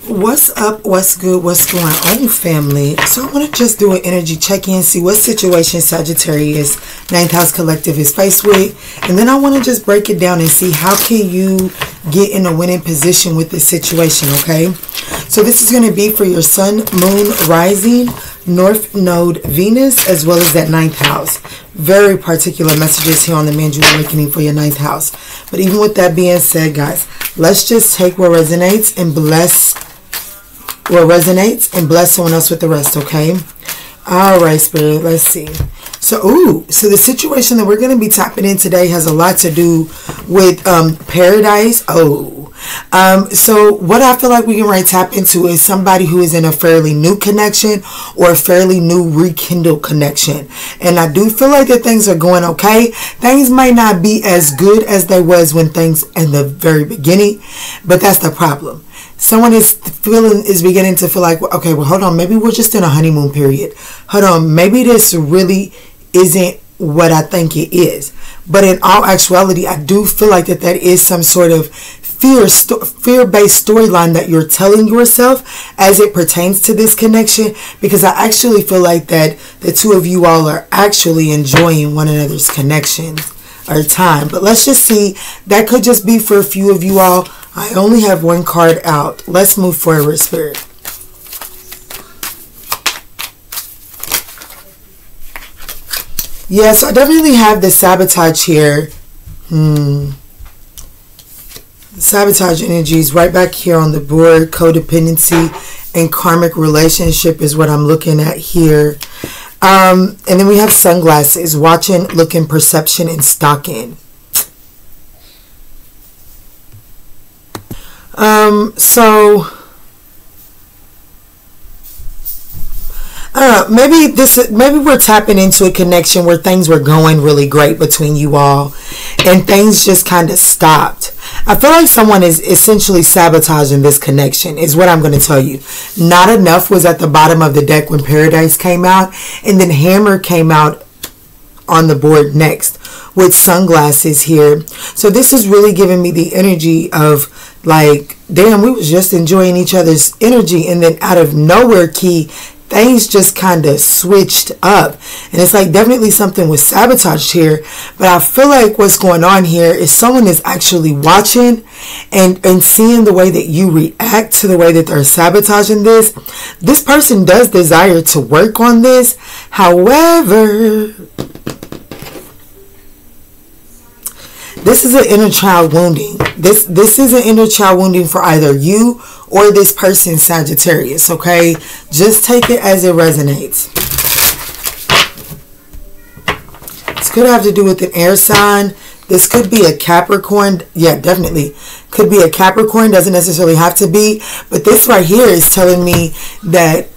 What's up? What's good? What's going on, family? So I want to just do an energy check-in, see what situation Sagittarius 9th house collective is faced with, and then I want to just break it down and see how can you get in a winning position with this situation. Okay, so this is going to be for your sun, moon, rising, north node, Venus, as well as that 9th house. Very particular messages here on the ManjulaAwakening for your 9th house. But even with that being said, guys, let's just take what resonates and bless someone else with the rest. Okay, all right, Spirit, let's see. So the situation that we're going to be tapping in today has a lot to do with paradise. So what I feel like we can really tap into is somebody who is in a fairly new connection or a fairly new rekindled connection. And I do feel like that things are going okay. Things might not be as good as they was when things in the very beginning, but that's the problem. Someone is beginning to feel like, okay, well, hold on, maybe we're just in a honeymoon period. Hold on, maybe this really isn't what I think it is. But in all actuality, I do feel like that is some sort of fear-based storyline that you're telling yourself as it pertains to this connection, because I actually feel like that the two of you all are actually enjoying one another's connection or time. But let's just see, that could just be for a few of you all. I only have one card out. Let's move forward, Spirit. Yes, I definitely have the sabotage here. Sabotage energies right back here on the board. Codependency and karmic relationship is what I'm looking at here. And then we have sunglasses, watching, looking, perception, and stalking. So I don't know, maybe we're tapping into a connection where things were going really great between you all and things just kind of stopped. I feel like someone is essentially sabotaging this connection is what I'm going to tell you. Not enough was at the bottom of the deck when Paradise came out, and then Hammer came out on the board next with sunglasses here. So this is really giving me the energy of like, damn, we was just enjoying each other's energy, and then out of nowhere, Key, things just kind of switched up. And it's like definitely something was sabotaged here. But I feel like what's going on here is someone is actually watching and seeing the way that you react to the way that they're sabotaging this. This person does desire to work on this. However, this is an inner child wounding. This is an inner child wounding for either you or this person, Sagittarius, okay? Just take it as it resonates. This could have to do with an air sign. This could be a Capricorn. Yeah, definitely. Could be a Capricorn. Doesn't necessarily have to be. But this right here is telling me that,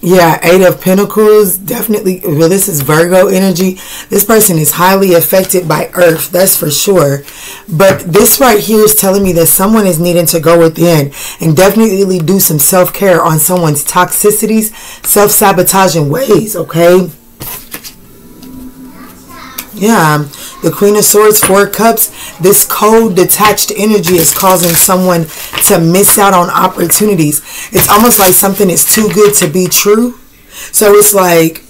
yeah, 8 of Pentacles, definitely. Well, this is Virgo energy. This person is highly affected by Earth, that's for sure. But this right here is telling me that someone is needing to go within and definitely do some self-care on someone's toxicities, self-sabotaging ways, okay? Yeah, the Queen of Swords, 4 Cups. This cold, detached energy is causing someone to miss out on opportunities. It's almost like something is too good to be true. So it's like,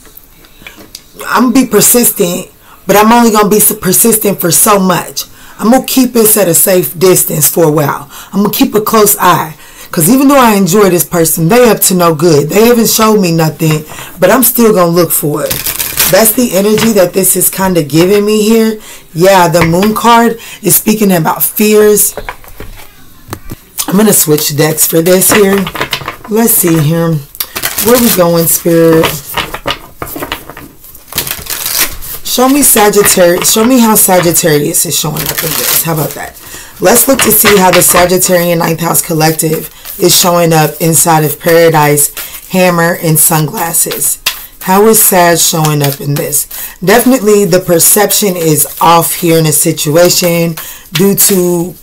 I'm going to be persistent, but I'm only going to be persistent for so much. I'm going to keep this at a safe distance for a while. I'm going to keep a close eye. Because even though I enjoy this person, they up to no good. They haven't showed me nothing, but I'm still going to look for it. That's the energy that this is kind of giving me here. Yeah, the Moon card is speaking about fears. I'm going to switch decks for this here. Let's see here. Where are we going, Spirit? Show me Sagittarius. Show me how Sagittarius is showing up in this. How about that? Let's look to see how the Sagittarian 9th house collective is showing up inside of Paradise, Hammer, and sunglasses. How is Sag showing up in this? Definitely the perception is off here in a situation due to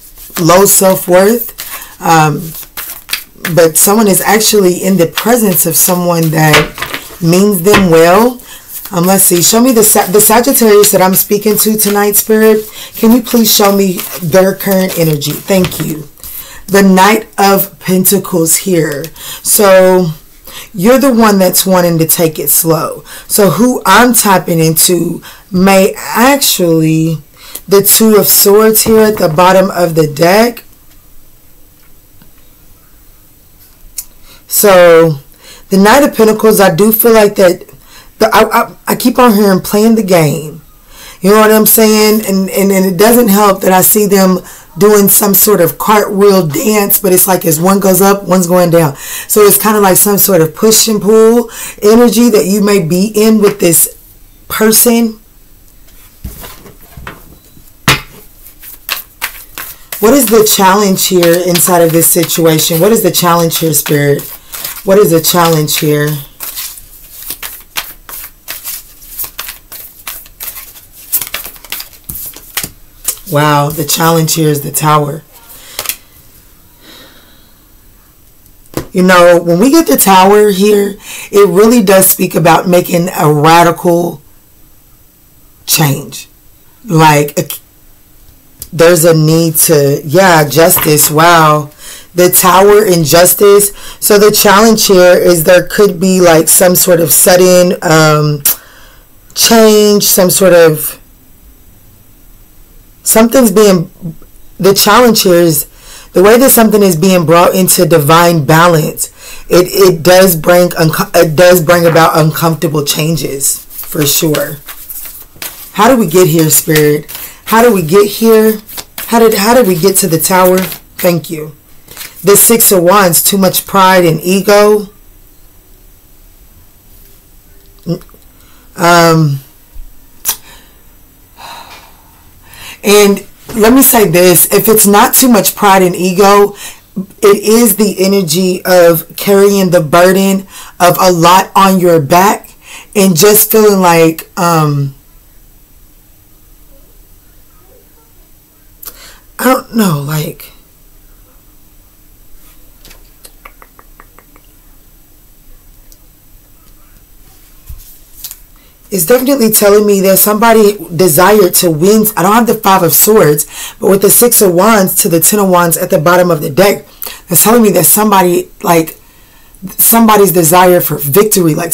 low self-worth. But someone is actually in the presence of someone that means them well. Let's see. Show me the Sagittarius that I'm speaking to tonight, Spirit. Can you please show me their current energy? Thank you. the Knight of Pentacles here. So you're the one that's wanting to take it slow. So who I'm tapping into may actually, the Two of Swords here at the bottom of the deck. So the Knight of Pentacles, I do feel like that I keep on hearing playing the game. You know what I'm saying? And it doesn't help that I see them doing some sort of cartwheel dance, but it's like as one goes up, one's going down. So it's kind of like some sort of push and pull energy that you may be in with this person. What is the challenge here inside of this situation? What is the challenge here, Spirit? What is the challenge here? Wow, the challenge here is the Tower. You know, when we get the Tower here, it really does speak about making a radical change. Like, there's a need to, yeah, justice. Wow. The Tower and justice. So the challenge here is there could be like some sort of sudden change, some sort of, something's being, the challenge here is the way that something is being brought into divine balance. It does bring about uncomfortable changes for sure. How do we get here, Spirit? How do we get here? How did we get to the Tower? Thank you. The Six of Wands, too much pride and ego. And let me say this, if it's not too much pride and ego, it is the energy of carrying the burden of a lot on your back and just feeling like, I don't know, like, it's definitely telling me that somebody desired to win. I don't have the Five of Swords, but with the Six of Wands to the Ten of Wands at the bottom of the deck, that's telling me that somebody, like, somebody's desire for victory, like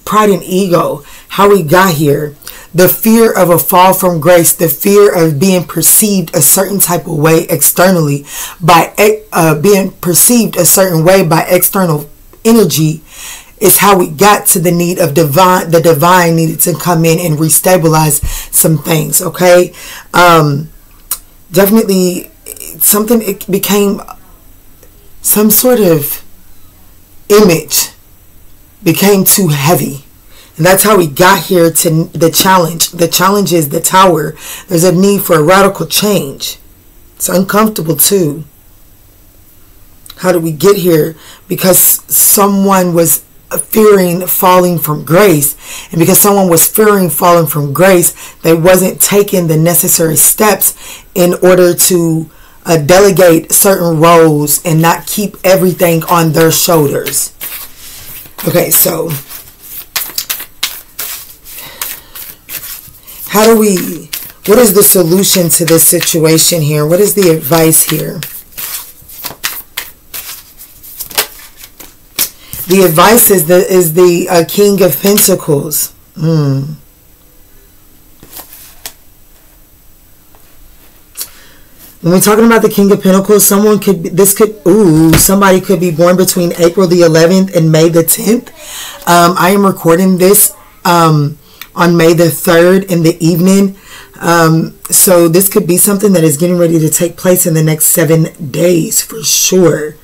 pride and ego, how we got here, the fear of a fall from grace, the fear of being perceived a certain type of way externally, by being perceived a certain way by external energy, is how we got to the need of divine. The divine needed to come in and restabilize some things. Okay, definitely something. It became some sort of image became too heavy, and that's how we got here to the challenge. The challenge is the Tower. There's a need for a radical change. It's uncomfortable too. How did we get here? Because someone was fearing falling from grace, and because someone was fearing falling from grace, they wasn't taking the necessary steps in order to delegate certain roles and not keep everything on their shoulders. Okay, so what is the solution to this situation here? What is the advice here? The advice is the King of Pentacles. When we're talking about the King of Pentacles, somebody could be born between April the 11th and May the 10th. I am recording this on May the 3rd in the evening. So this could be something that is getting ready to take place in the next 7 days for sure.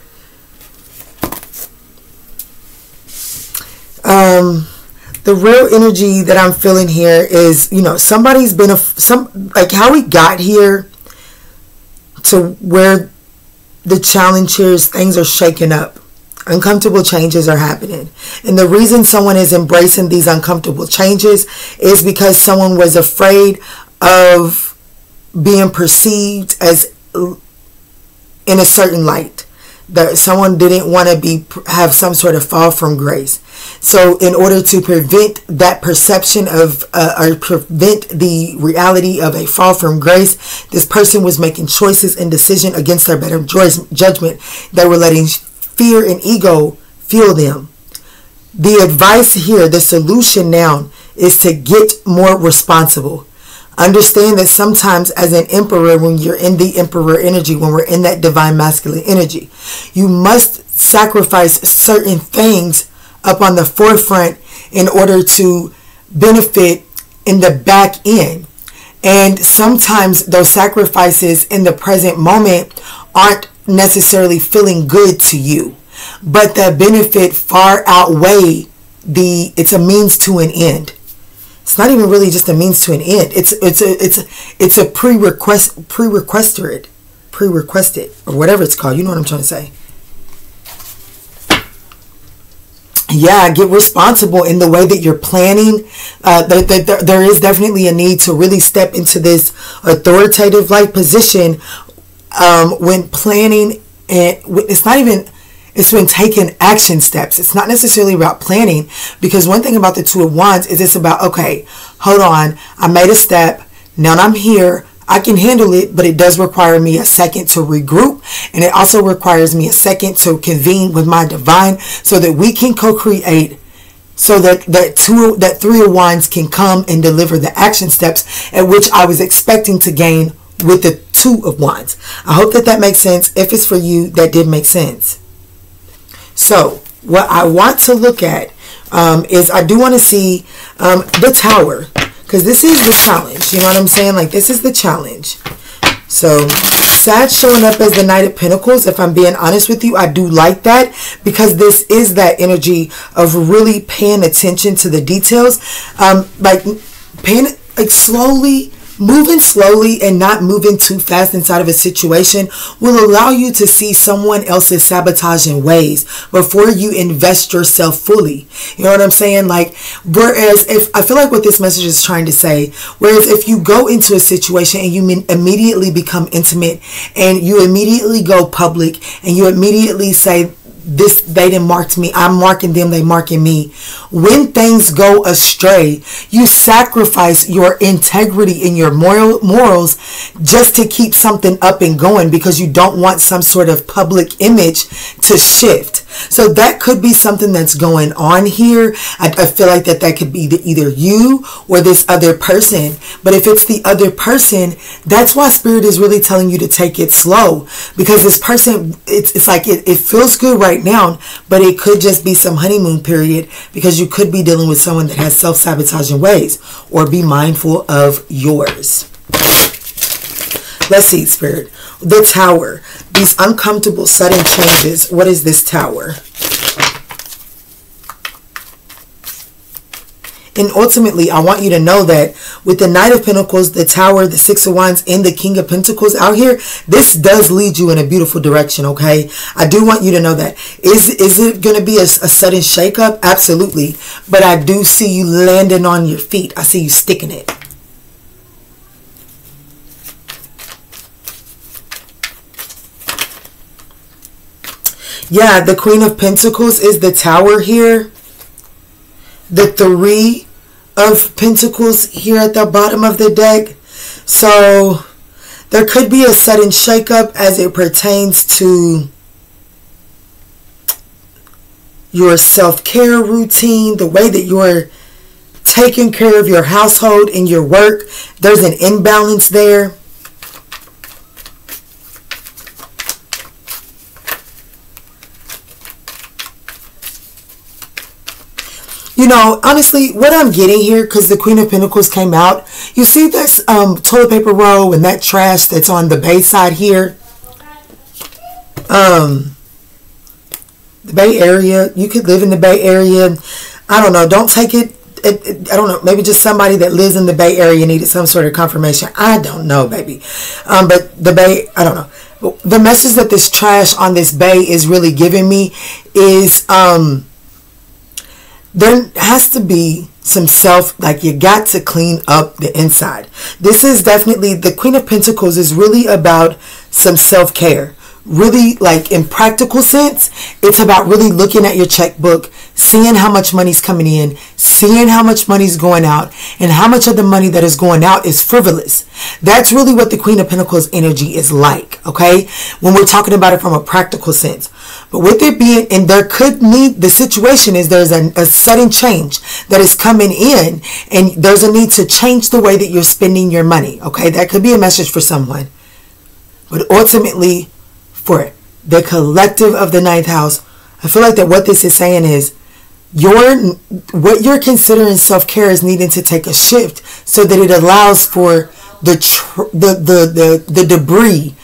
The real energy that I'm feeling here is, you know, somebody's been like how we got here to where the challenge here is things are shaking up. Uncomfortable changes are happening. And the reason someone is embracing these uncomfortable changes is because someone was afraid of being perceived as in a certain light. that someone didn't want to have some sort of fall from grace. So in order to prevent that perception of or prevent the reality of a fall from grace, this person was making choices and decisions against their better judgment. They were letting fear and ego fuel them. The advice here, the solution now, is to get more responsible. Understand that sometimes as an emperor, when you're in the emperor energy, when we're in that divine masculine energy, you must sacrifice certain things up on the forefront in order to benefit in the back end. And sometimes those sacrifices in the present moment aren't necessarily feeling good to you, but the benefit far outweigh it's a means to an end. It's not even really just a means to an end. It's a prerequisite, or whatever it's called. You know what I'm trying to say. Yeah, get responsible in the way that you're planning. There is definitely a need to really step into this authoritative like position when planning, and it's when taking action steps. It's not necessarily about planning, because one thing about the Two of Wands is it's about, okay, hold on, I made a step, now I'm here, I can handle it, but it does require me a second to regroup, and it also requires me a second to convene with my divine so that we can co-create, so that Three of Wands can come and deliver the action steps at which I was expecting to gain with the Two of Wands. I hope that makes sense. If it's for you, that did make sense. So what I want to look at is, I do want to see the Tower, because this is the challenge. You know what I'm saying? Like, this is the challenge. So Sag showing up as the Knight of Pentacles, if I'm being honest with you, I do like that, because this is that energy of really paying attention to the details, moving slowly and not moving too fast inside of a situation will allow you to see someone else's sabotaging ways before you invest yourself fully. You know what I'm saying? Like, whereas I feel like what this message is trying to say, whereas if you go into a situation and you immediately become intimate and you immediately go public and you immediately say, this, they didn't mark me, I'm marking them, they marking me. When things go astray, you sacrifice your integrity and your morals just to keep something up and going, because you don't want some sort of public image to shift. So that could be something that's going on here. I feel like that could be either you or this other person. But if it's the other person, that's why Spirit is really telling you to take it slow, because this person, it's like it feels good right now, but it could just be some honeymoon period, because you could be dealing with someone that has self-sabotaging ways, or be mindful of yours. Let's see, Spirit. The Tower. These uncomfortable sudden changes. What is this Tower? And ultimately, I want you to know that with the Knight of Pentacles, the Tower, the Six of Wands, and the King of Pentacles out here, this does lead you in a beautiful direction, okay? I do want you to know that. Is it going to be a sudden shakeup? Absolutely. But I do see you landing on your feet. I see you sticking it. Yeah, the Queen of Pentacles is the Tower here. The Three of Pentacles here at the bottom of the deck. So there could be a sudden shakeup as it pertains to your self-care routine, the way that you're taking care of your household and your work. There's an imbalance there. You know, honestly, what I'm getting here, because the Queen of Pentacles came out, you see this toilet paper roll and that trash that's on the Bay side here? The Bay Area. You could live in the Bay Area. I don't know. Don't take it. I don't know. Maybe just somebody that lives in the Bay Area needed some sort of confirmation. I don't know, baby. But the Bay, I don't know. But the message that this trash on this Bay is really giving me is... there has to be some like you got to clean up the inside. This is definitely, the Queen of Pentacles is really about some self-care. really, like in practical sense, it's about really looking at your checkbook, seeing how much money's coming in, seeing how much money's going out, and how much of the money that is going out is frivolous. That's really what the Queen of Pentacles energy is like, okay? When we're talking about it from a practical sense. But with it being, and there could need, the situation is there's a sudden change that is coming in, and there's a need to change the way that you're spending your money, okay? That could be a message for someone. But ultimately, for the collective of the 9th house, I feel like that what this is saying is what you're considering self-care is needing to take a shift so that it allows for the debris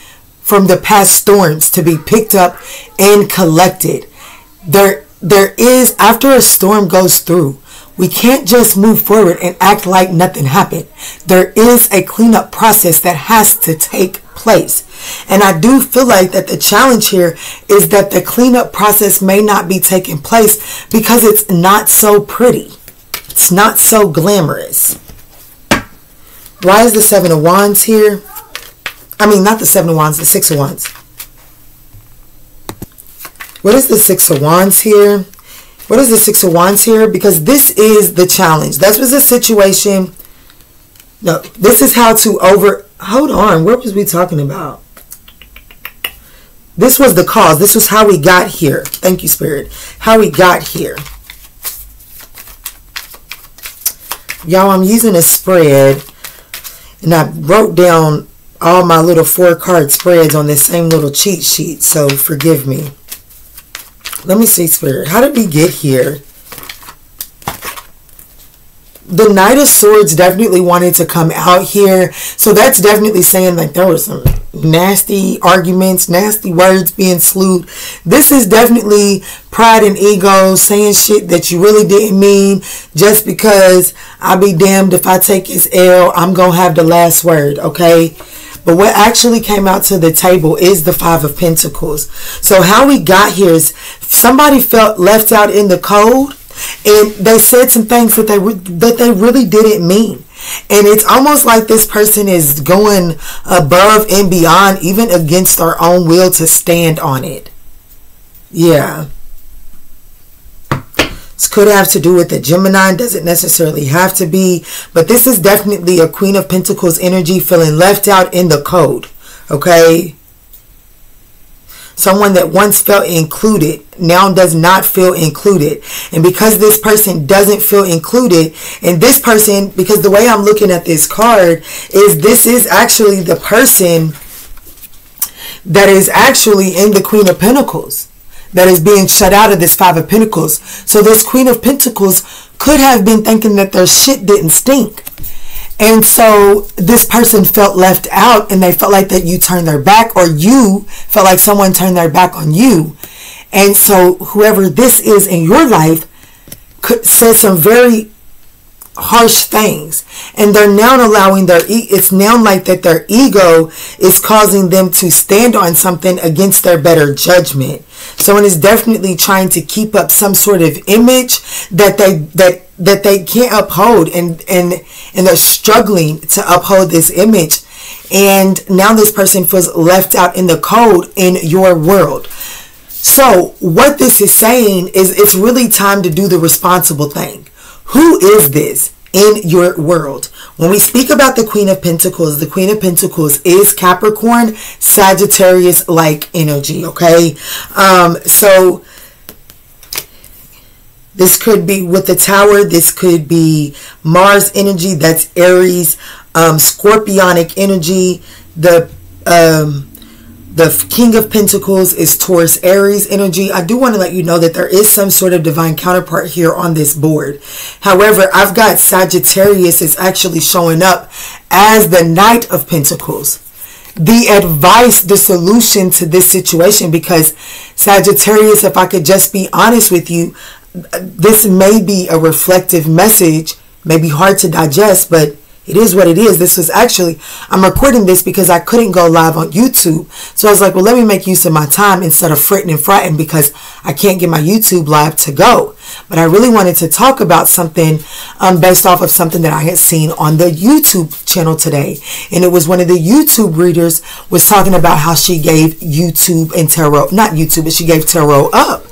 from the past storms to be picked up and collected. There is, after a storm goes through, we can't just move forward and act like nothing happened. There is a cleanup process that has to take place. And I do feel like that the challenge here is that the cleanup process may not be taking place because it's not so pretty. It's not so glamorous. Why is the 7 of Wands here? I mean, not the 7 of Wands, the 6 of Wands. What is the 6 of Wands here? What is the 6 of Wands here? Because this is the challenge. That was a situation. No, this is how to hold on. What was we talking about? This was the cause. This was how we got here. Thank you, Spirit. How we got here. Y'all, I'm using a spread. And I wrote down all my little 4-card spreads on this same little cheat sheet. So forgive me. Let me see, Spirit. How did we get here? The Knight of Swords definitely wanted to come out here. So that's definitely saying like there were some nasty arguments, nasty words being slewed. This is definitely pride and ego saying shit that you really didn't mean just because I'll be damned if I take his L. I'm going to have the last word, okay? But what actually came out to the table is the 5 of Pentacles. So how we got here is somebody felt left out in the cold. And they said some things that they really didn't mean. And it's almost like this person is going above and beyond, even against our own will, to stand on it. Yeah. This could have to do with the Gemini. Doesn't necessarily have to be. But this is definitely a Queen of Pentacles energy feeling left out in the cold. Okay. Someone that once felt included now does not feel included. And because this person doesn't feel included, and this person, because the way I'm looking at this card is this is actually the person that is actually in the Queen of Pentacles that is being shut out of this 5 of Pentacles. So this Queen of Pentacles could have been thinking that their shit didn't stink. And so this person felt left out, and they felt like that you turned their back, or you felt like someone turned their back on you. And so whoever this is in your life said some very harsh things, and they're now allowing it's now like that their ego is causing them to stand on something against their better judgment. Someone is definitely trying to keep up some sort of image that they can't uphold, and they're struggling to uphold this image. And now this person feels left out in the cold in your world. So what this is saying is it's really time to do the responsible thing. Who is this in your world? When we speak about the Queen of Pentacles is Capricorn, Sagittarius-like energy, okay? So this could be with the Tower. This could be Mars energy. That's Aries. Scorpionic energy. The King of Pentacles is Taurus Aries energy. I do want to let you know that there is some sort of divine counterpart here on this board. However, I've got Sagittarius is actually showing up as the Knight of Pentacles. The advice, the solution to this situation, because Sagittarius, if I could just be honest with you, this may be a reflective message, may be hard to digest, but It is what it is. This was actually, I'm recording this because I couldn't go live on YouTube. So I was like, well, let me make use of my time instead of fretting and fretting because I can't get my YouTube live to go. But I really wanted to talk about something based off of something that I had seen on the YouTube channel today. And it was one of the YouTube readers was talking about how she gave YouTube and tarot, not YouTube, but she gave tarot up.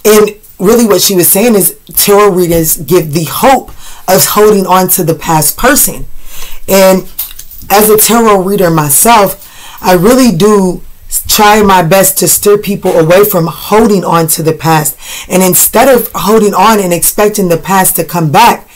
And really what she was saying is tarot readers give the hope of holding on to the past person. And as a tarot reader myself, I really do try my best to steer people away from holding on to the past. And instead of holding on and expecting the past to come back,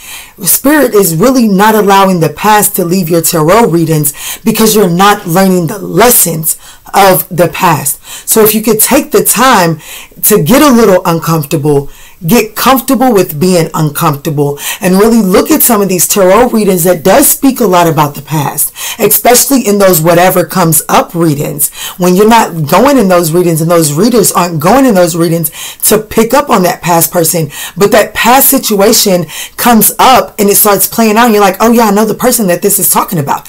Spirit is really not allowing the past to leave your tarot readings because you're not learning the lessons of the past. So if you could take the time to get a little uncomfortable, get comfortable with being uncomfortable, and really look at some of these tarot readings that does speak a lot about the past, especially in those whatever comes up readings. When you're not going in those readings and those readers aren't going in those readings to pick up on that past person, but that past situation comes up and it starts playing out and you're like, oh yeah, I know the person that this is talking about.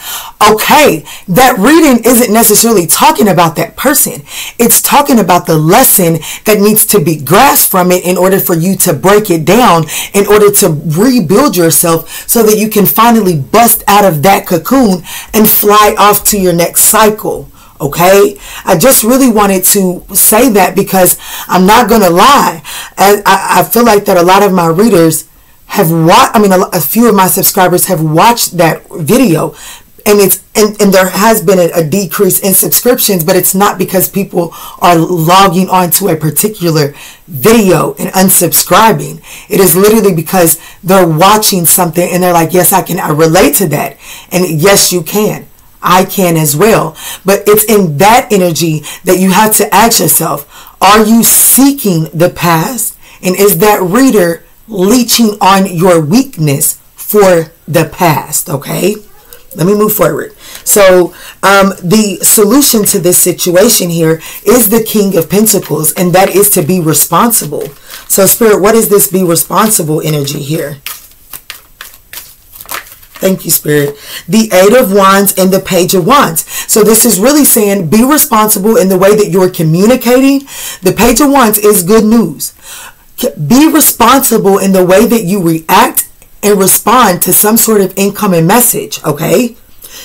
Okay, that reading isn't necessarily talking about that person. It's talking about the lesson that needs to be grasped from it in order for you to break it down, in order to rebuild yourself so that you can finally bust out of that cocoon and fly off to your next cycle. Okay, I just really wanted to say that because I'm not gonna lie, I feel like that a lot of my readers have watched, a few of my subscribers have watched that video, and and there has been a decrease in subscriptions, but it's not because people are logging on to a particular video and unsubscribing. It is literally because they're watching something and they're like, yes, I relate to that. And yes, you can. I can as well. But it's in that energy that you have to ask yourself, are you seeking the past? And is that reader leeching on your weakness for the past? Okay, let me move forward. So the solution to this situation here is the King of Pentacles, and that is to be responsible. So Spirit, what is this be responsible energy here? Thank you, Spirit. The Eight of Wands and the Page of Wands. So this is really saying be responsible in the way that you're communicating. The Page of Wands is good news. Be responsible in the way that you react and respond to some sort of incoming message, okay?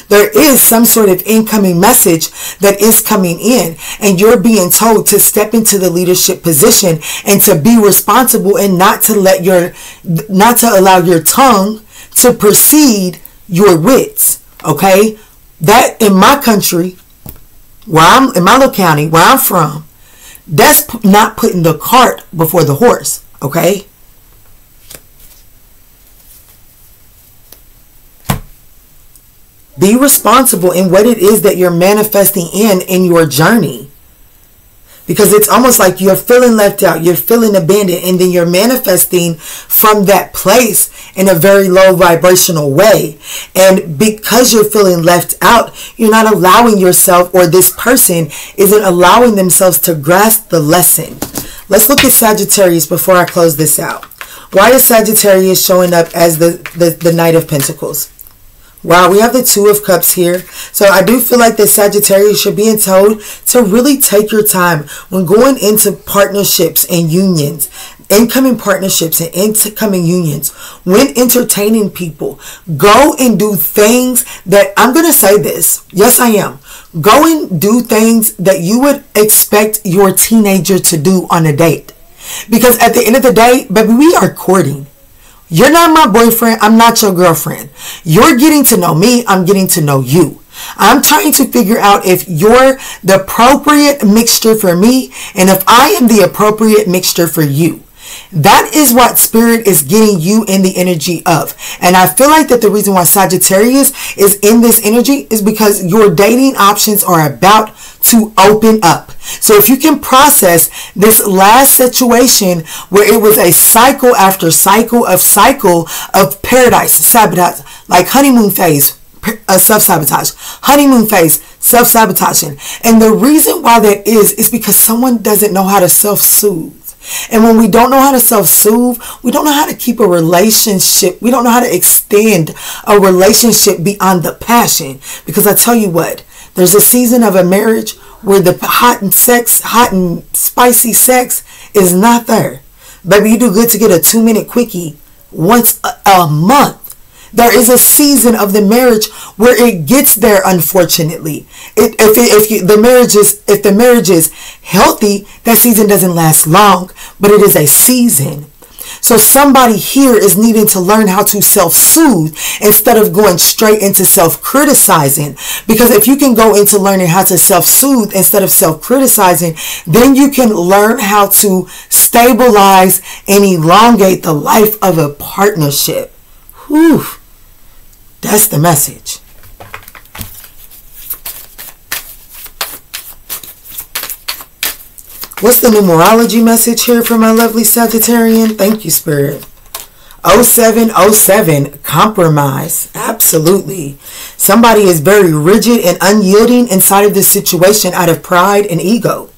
There is some sort of incoming message that is coming in, and you're being told to step into the leadership position and to be responsible and not to allow your tongue to precede your wits, okay? That in my country, in my locality, where I'm from, that's not putting the cart before the horse, okay? Be responsible in what it is that you're manifesting in your journey. Because it's almost like you're feeling left out, you're feeling abandoned, and then you're manifesting from that place in a very low vibrational way. And because you're feeling left out, you're not allowing yourself, or this person isn't allowing themselves to grasp the lesson. Let's look at Sagittarius before I close this out. Why is Sagittarius showing up as the Knight of Pentacles? Wow, we have the Two of Cups here. So I do feel like that Sagittarius should be told to really take your time when going into partnerships and unions, incoming partnerships and incoming unions, when entertaining people. Go and do things that, I'm going to say this, yes I am. Go and do things that you would expect your teenager to do on a date. Because at the end of the day, baby, we are courting. You're not my boyfriend. I'm not your girlfriend. You're getting to know me. I'm getting to know you. I'm trying to figure out if you're the appropriate mixture for me and if I am the appropriate mixture for you. That is what Spirit is getting you in the energy of. And I feel like that the reason why Sagittarius is in this energy is because your dating options are about to open up. So if you can process this last situation where it was a cycle after cycle of paradise, sabotage, like honeymoon phase, self-sabotage, honeymoon phase, self-sabotaging. And the reason why that is because someone doesn't know how to self-soothe. And when we don't know how to self-soothe, we don't know how to keep a relationship. We don't know how to extend a relationship beyond the passion. Because I tell you what, there's a season of a marriage where the hot and spicy sex is not there. Baby, you do good to get a 2-minute quickie once a month. There is a season of the marriage where it gets there, unfortunately. If the marriage is healthy, that season doesn't last long, but it is a season. So somebody here is needing to learn how to self-soothe instead of going straight into self-criticizing. Because if you can go into learning how to self-soothe instead of self-criticizing, then you can learn how to stabilize and elongate the life of a partnership. Whew. That's the message. What's the numerology message here for my lovely Sagittarian? Thank you, Spirit. 0707, compromise. Absolutely. Somebody is very rigid and unyielding inside of this situation out of pride and ego.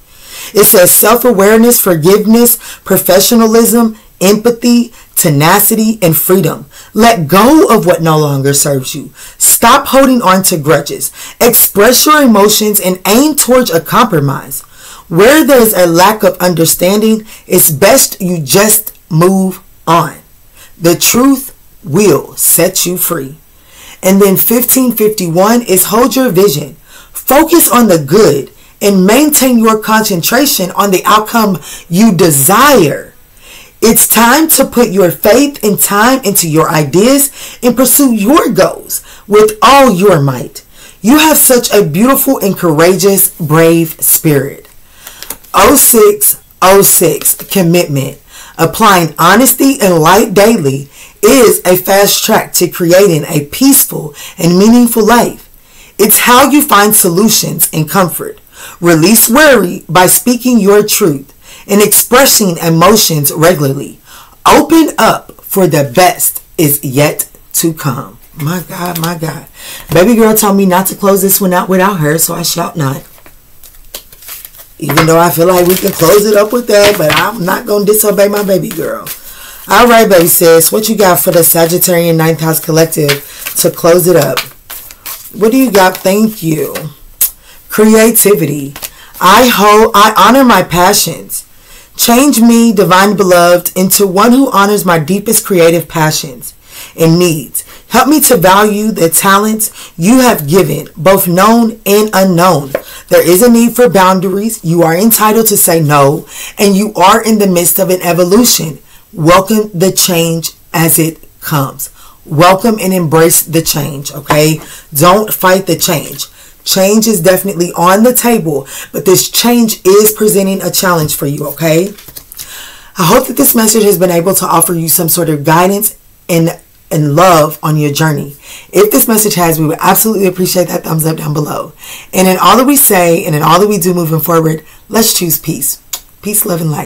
It says self-awareness, forgiveness, professionalism, empathy, tenacity, and freedom. Let go of what no longer serves you. Stop holding on to grudges. Express your emotions and aim towards a compromise. Where there's a lack of understanding, it's best you just move on. The truth will set you free. And then 1551 is hold your vision. Focus on the good and maintain your concentration on the outcome you desire. It's time to put your faith and time into your ideas and pursue your goals with all your might. You have such a beautiful and courageous, brave spirit. 0606, commitment. Applying honesty and light daily is a fast track to creating a peaceful and meaningful life. It's how you find solutions and comfort. Release worry by speaking your truth and expressing emotions regularly. Open up, for the best is yet to come. My God, my God. Baby girl told me not to close this one out without her, so I shall not. Even though I feel like we can close it up with that, but I'm not going to disobey my baby girl. All right, baby sis. What you got for the Sagittarian 9th House Collective to close it up? What do you got? Thank you. Creativity. I honor my passions. Change me, divine beloved, into one who honors my deepest creative passions and needs. Help me to value the talents you have given, both known and unknown. There is a need for boundaries. You are entitled to say no, and you are in the midst of an evolution. Welcome the change as it comes. Welcome and embrace the change, okay? Don't fight the change. Change is definitely on the table, but this change is presenting a challenge for you, okay? I hope that this message has been able to offer you some sort of guidance and love on your journey. If this message has, we would absolutely appreciate that thumbs up down below. And in all that we say and in all that we do moving forward, let's choose peace. Peace, love, and light.